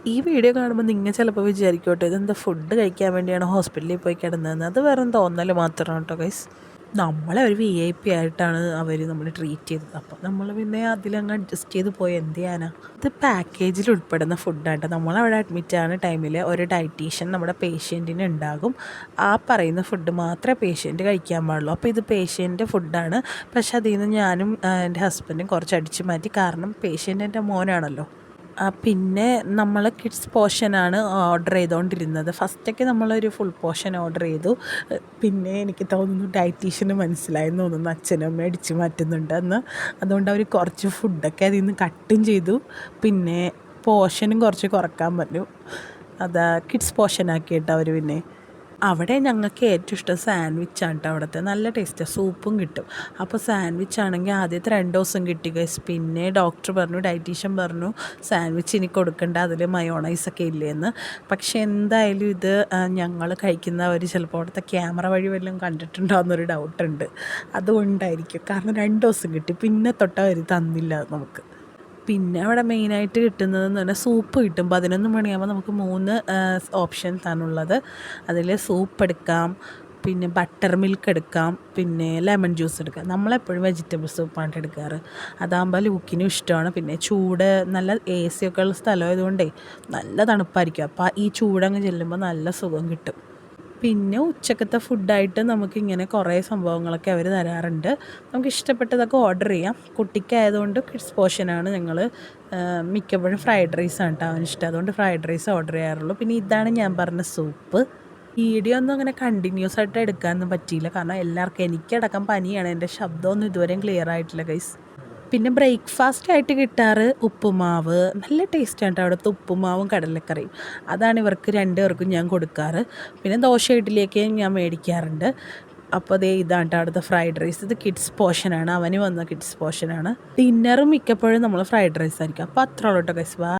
ഈ വീഡിയോ കാണുമ്പോൾ നിങ്ങൾ ചിലപ്പോൾ വിചാരിക്കോട്ടെ ഇതെന്താ ഫുഡ് കഴിക്കാൻ വേണ്ടിയാണ് ഹോസ്പിറ്റലിൽ പോയി കിടന്നതെന്ന്. അത് വെറും തോന്നൽ മാത്രമാണ് കേട്ടോ ഗൈസ്. നമ്മളെ ഒരു VIP ആയിട്ടാണ് അവർ നമ്മൾ ട്രീറ്റ് ചെയ്തത്. അപ്പോൾ നമ്മൾ പിന്നെ അതിലങ്ങ് അഡ്ജസ്റ്റ് ചെയ്ത് പോയി എന്ത് ചെയ്യാനാ. ഇത് പാക്കേജിൽ ഉൾപ്പെടുന്ന ഫുഡാണ്. നമ്മളവിടെ അഡ്മിറ്റ് ആവുന്ന ടൈമിൽ ഒരു ഡയറ്റീഷ്യൻ നമ്മുടെ പേഷ്യൻറ്റിന് ഉണ്ടാകും. ആ പറയുന്ന ഫുഡ് മാത്രമേ പേഷ്യൻറ്റ് കഴിക്കാൻ പാടുള്ളൂ. അപ്പോൾ ഇത് പേഷ്യൻ്റെ ഫുഡാണ്. പക്ഷെ അതിൽ നിന്ന് ഞാനും എൻ്റെ ഹസ്ബൻഡും കുറച്ച് അടിച്ചു മാറ്റി. കാരണം പേഷ്യൻ്റ് എൻ്റെ മോനാണല്ലോ. പിന്നെ നമ്മൾ കിഡ്സ് പോർഷനാണ് ഓർഡർ ചെയ്തുകൊണ്ടിരുന്നത്. ഫസ്റ്റൊക്കെ നമ്മളൊരു ഫുൾ പോർഷൻ ഓർഡർ ചെയ്തു. പിന്നെ എനിക്ക് തോന്നുന്നു ഡയറ്റീഷ്യന് മനസ്സിലായെന്ന് തോന്നുന്നു അച്ഛനും അമ്മയും അടിച്ചു മാറ്റുന്നുണ്ട് എന്ന്. അതുകൊണ്ട് അവർ കുറച്ച് ഫുഡൊക്കെ അതിൽ നിന്ന് കട്ടും ചെയ്തു. പിന്നെ പോർഷനും കുറച്ച് കുറക്കാൻ പറഞ്ഞു. അതാ കിഡ്സ് പോർഷനാക്കിയിട്ട് അവർ പിന്നെ അവിടെ ഞങ്ങൾക്ക് ഏറ്റവും ഇഷ്ടം സാൻഡ്വിച്ചാണ് കേട്ടോ. അവിടുത്തെ നല്ല ടേസ്റ്റാണ്, സൂപ്പും കിട്ടും. അപ്പോൾ സാൻഡ്വിച്ച് ആണെങ്കിൽ ആദ്യത്തെ 2 ദിവസം കിട്ടി ഗൈസ്. പിന്നെ ഡോക്ടർ പറഞ്ഞു, ഡയറ്റീഷ്യൻ പറഞ്ഞു സാൻഡ്വിച്ച് ഇനി കൊടുക്കണ്ട, അതിൽ മയോണൈസൊക്കെ ഇല്ലേന്ന്. പക്ഷേ എന്തായാലും ഇത് ഞങ്ങൾ കഴിക്കുന്നവർ ചിലപ്പോൾ അവിടുത്തെ ക്യാമറ വഴി വല്ലതും കണ്ടിട്ടുണ്ടോ എന്നൊരു ഡൗട്ടുണ്ട്. അതുകൊണ്ടായിരിക്കും. കാരണം 2 ദിവസം കിട്ടി, പിന്നെ തൊട്ട് അവർ തന്നില്ല നമുക്ക്. പിന്നെ അവിടെ മെയിനായിട്ട് കിട്ടുന്നതെന്ന് പറഞ്ഞാൽ സൂപ്പ് കിട്ടും. 11 മണിയാകുമ്പോൾ നമുക്ക് 3 ഓപ്ഷൻസാണുള്ളത്. അതിൽ സൂപ്പ് എടുക്കാം, പിന്നെ ബട്ടർ മിൽക്ക് എടുക്കാം, പിന്നെ ലെമൺ ജ്യൂസ് എടുക്കാം. നമ്മളെപ്പോഴും വെജിറ്റബിൾ സൂപ്പാണ് എടുക്കാറ്. അതാകുമ്പോൾ ലൂക്കിനും ഇഷ്ടമാണ്. പിന്നെ ചൂട് നല്ല AC ഒക്കെ ഉള്ള സ്ഥലമായതുകൊണ്ടേ നല്ല തണുപ്പായിരിക്കും. അപ്പോൾ ഈ ചൂടങ്ങ് ചെല്ലുമ്പോൾ നല്ല സുഖം കിട്ടും. പിന്നെ ഉച്ചക്കത്തെ ഫുഡായിട്ട് നമുക്കിങ്ങനെ കുറേ സംഭവങ്ങളൊക്കെ അവർ തരാറുണ്ട്. നമുക്ക് ഇഷ്ടപ്പെട്ടതൊക്കെ ഓർഡർ ചെയ്യാം. കുട്ടിക്കായതുകൊണ്ട് കിഡ്സ് പോർഷനാണ്. ഞങ്ങൾ മിക്കപ്പോഴും ഫ്രൈഡ് റൈസാണ് കേട്ടോ അവനിഷ്ടം. അതുകൊണ്ട് ഫ്രൈഡ് റൈസ് ഓർഡർ ചെയ്യാറുള്ളൂ. പിന്നെ ഇതാണ് ഞാൻ പറഞ്ഞ സൂപ്പ്. വീഡിയോ ഒന്നും അങ്ങനെ കണ്ടിന്യൂസ് ആയിട്ട് എടുക്കാനൊന്നും പറ്റിയില്ല. കാരണം എല്ലാവർക്കും, എനിക്കടക്കം പനിയാണ്. എൻ്റെ ശബ്ദമൊന്നും ഇതുവരെയും ക്ലിയർ ആയിട്ടില്ല ഗൈസ്. പിന്നെ ബ്രേക്ക്ഫാസ്റ്റ് ആയിട്ട് കിട്ടാറ് ഉപ്പുമാവ്. നല്ല ടേസ്റ്റാണ് കേട്ടോ അവിടുത്തെ ഉപ്പുമാവും കടലക്കറിയും. അതാണ് ഇവർക്ക് 2 പേർക്കും ഞാൻ കൊടുക്കാറ്. പിന്നെ ദോശ ഇഡ്ഡലിയൊക്കെ ഞാൻ മേടിക്കാറുണ്ട്. അപ്പോൾ ഇതാണ് കേട്ടോ അവിടുത്തെ ഫ്രൈഡ് റൈസ്. ഇത് കിഡ്സ് പോർഷനാണ്, അവന് വന്ന കിഡ്സ് പോർഷനാണ്. ഡിന്നറും മിക്കപ്പോഴും നമ്മൾ ഫ്രൈഡ് റൈസ് ആയിരിക്കും. അപ്പോൾ അത്ര ഉള്ളൂ കേട്ടോ ഗൈസ്.